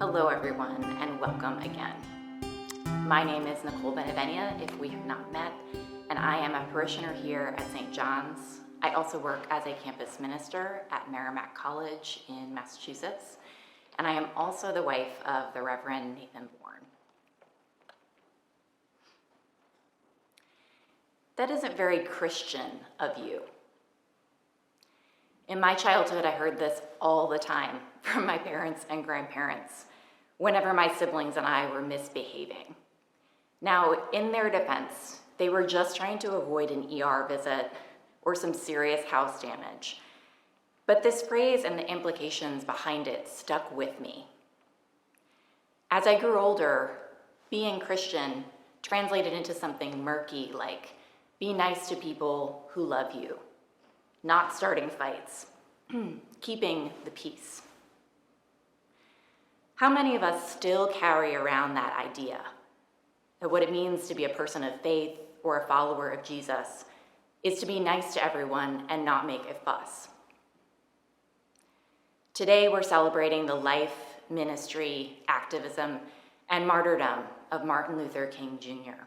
Hello everyone and welcome again. My name is Nicole Benevenia, if we have not met, and I am a parishioner here at St. John's. I also work as a campus minister at Merrimack College in Massachusetts, and I am also the wife of the Reverend Nathan Bourne. That isn't very Christian of you. In my childhood, I heard this all the time from my parents and grandparents whenever my siblings and I were misbehaving. Now, in their defense, they were just trying to avoid an ER visit or some serious house damage. But this phrase and the implications behind it stuck with me. As I grew older, being Christian translated into something murky like, be nice to people who love you. Not starting fights, keeping the peace. How many of us still carry around that idea that what it means to be a person of faith or a follower of Jesus is to be nice to everyone and not make a fuss? Today we're celebrating the life, ministry, activism, and martyrdom of Martin Luther King Jr.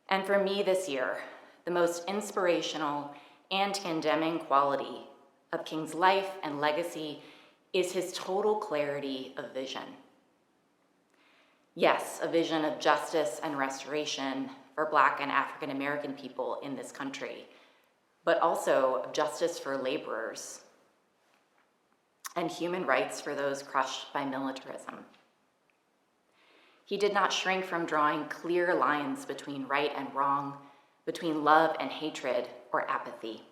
And for me this year, the most inspirational and condemning quality of King's life and legacy is his total clarity of vision. Yes, a vision of justice and restoration for Black and African American people in this country, but also of justice for laborers and human rights for those crushed by militarism. He did not shrink from drawing clear lines between right and wrong, between love and hatred or apathy.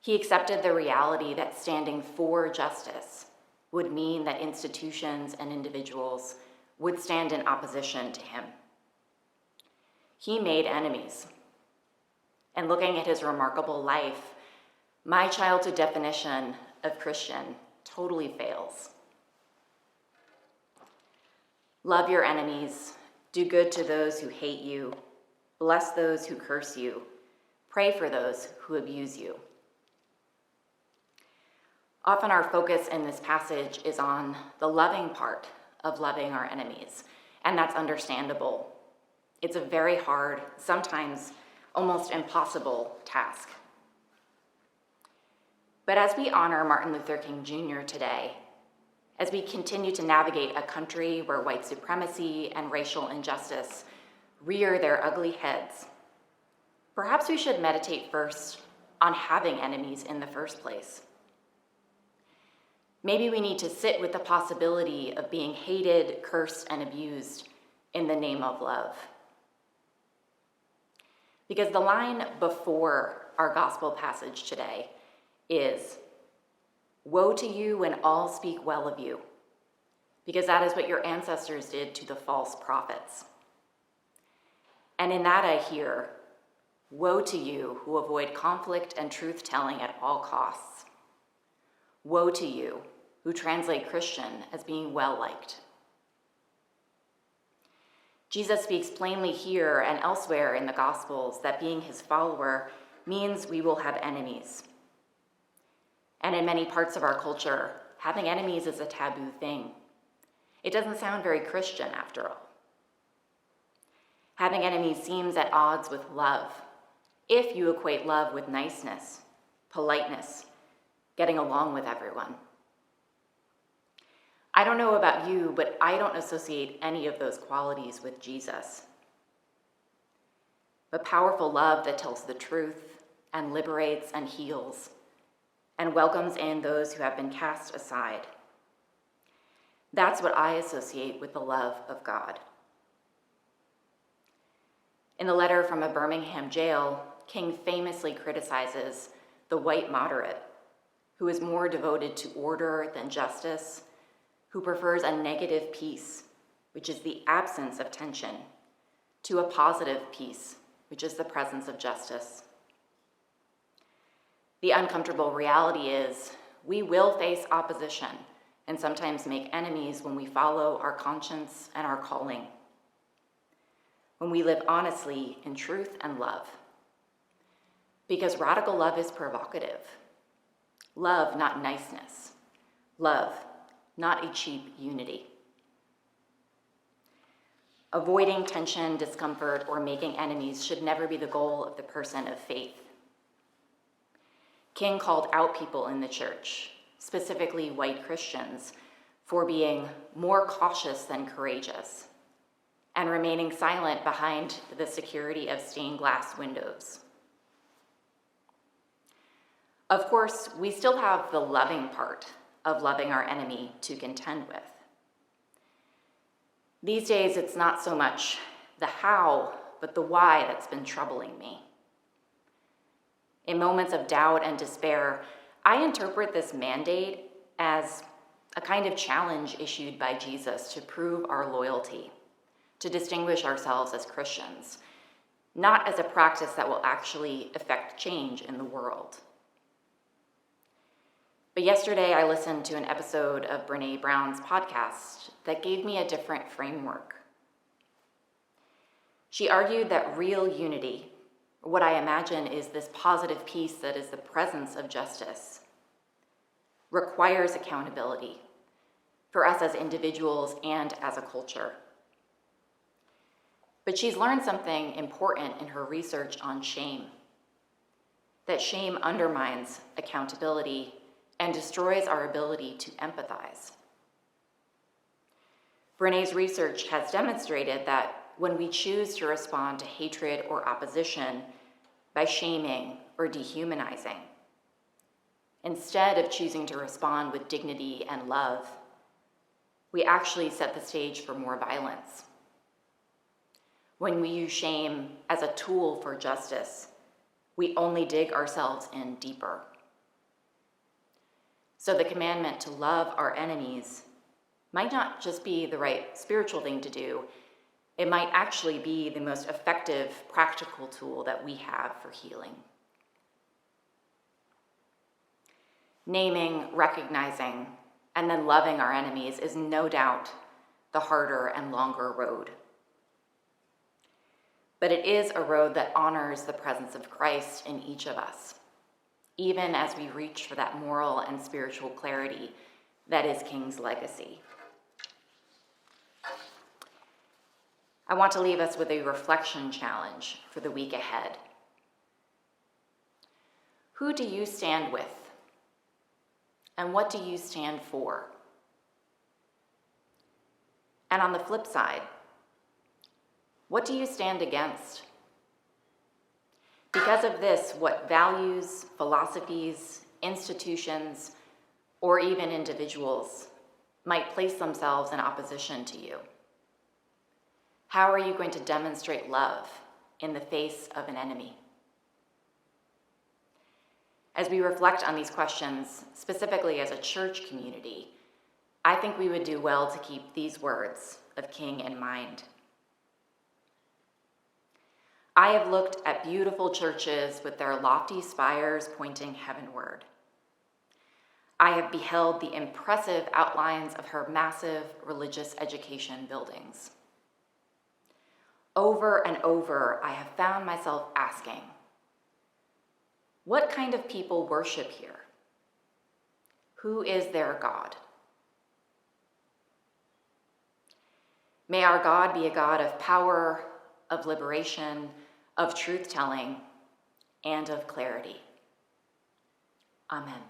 He accepted the reality that standing for justice would mean that institutions and individuals would stand in opposition to him. He made enemies. And looking at his remarkable life, my childhood definition of Christian totally fails. Love your enemies, do good to those who hate you, bless those who curse you. Pray for those who abuse you. Often our focus in this passage is on the loving part of loving our enemies, and that's understandable. It's a very hard, sometimes almost impossible task. But as we honor Martin Luther King Jr. today, as we continue to navigate a country where white supremacy and racial injustice rear their ugly heads, perhaps we should meditate first on having enemies in the first place. Maybe we need to sit with the possibility of being hated, cursed, and abused in the name of love. Because the line before our gospel passage today is, "Woe to you when all speak well of you," because that is what your ancestors did to the false prophets. And in that I hear, woe to you who avoid conflict and truth-telling at all costs. Woe to you who translate Christian as being well-liked. Jesus speaks plainly here and elsewhere in the Gospels that being his follower means we will have enemies. And in many parts of our culture, having enemies is a taboo thing. It doesn't sound very Christian after all. Having enemies seems at odds with love, if you equate love with niceness, politeness, getting along with everyone. I don't know about you, but I don't associate any of those qualities with Jesus. But powerful love that tells the truth and liberates and heals and welcomes in those who have been cast aside. That's what I associate with the love of God. In a letter from a Birmingham jail, King famously criticizes the white moderate, who is more devoted to order than justice, who prefers a negative peace, which is the absence of tension, to a positive peace, which is the presence of justice. The uncomfortable reality is we will face opposition and sometimes make enemies when we follow our conscience and our calling, when we live honestly in truth and love. Because radical love is provocative. Love, not niceness. love, not a cheap unity. Avoiding tension, discomfort, or making enemies should never be the goal of the person of faith. King called out people in the church, specifically white Christians, for being more cautious than courageous and remaining silent behind the security of stained glass windows. Of course, we still have the loving part of loving our enemy to contend with. These days, it's not so much the how, but the why that's been troubling me. In moments of doubt and despair, I interpret this mandate as a kind of challenge issued by Jesus to prove our loyalty, to distinguish ourselves as Christians, not as a practice that will actually affect change in the world. But yesterday, I listened to an episode of Brené Brown's podcast that gave me a different framework. She argued that real unity, what I imagine is this positive peace that is the presence of justice, requires accountability for us as individuals and as a culture. But she's learned something important in her research on shame, that shame undermines accountability and destroys our ability to empathize. Brené's research has demonstrated that when we choose to respond to hatred or opposition by shaming or dehumanizing, instead of choosing to respond with dignity and love, we actually set the stage for more violence. When we use shame as a tool for justice, we only dig ourselves in deeper. So the commandment to love our enemies might not just be the right spiritual thing to do, it might actually be the most effective practical tool that we have for healing. Naming, recognizing, and then loving our enemies is no doubt the harder and longer road. But it is a road that honors the presence of Christ in each of us, even as we reach for that moral and spiritual clarity that is King's legacy. I want to leave us with a reflection challenge for the week ahead. Who do you stand with? And what do you stand for? And on the flip side, what do you stand against? Because of this, what values, philosophies, institutions, or even individuals might place themselves in opposition to you? How are you going to demonstrate love in the face of an enemy? As we reflect on these questions, specifically as a church community, I think we would do well to keep these words of King in mind. I have looked at beautiful churches with their lofty spires pointing heavenward. I have beheld the impressive outlines of her massive religious education buildings. Over and over, I have found myself asking, what kind of people worship here? Who is their God? May our God be a God of power, of liberation, of truth-telling, and of clarity. Amen.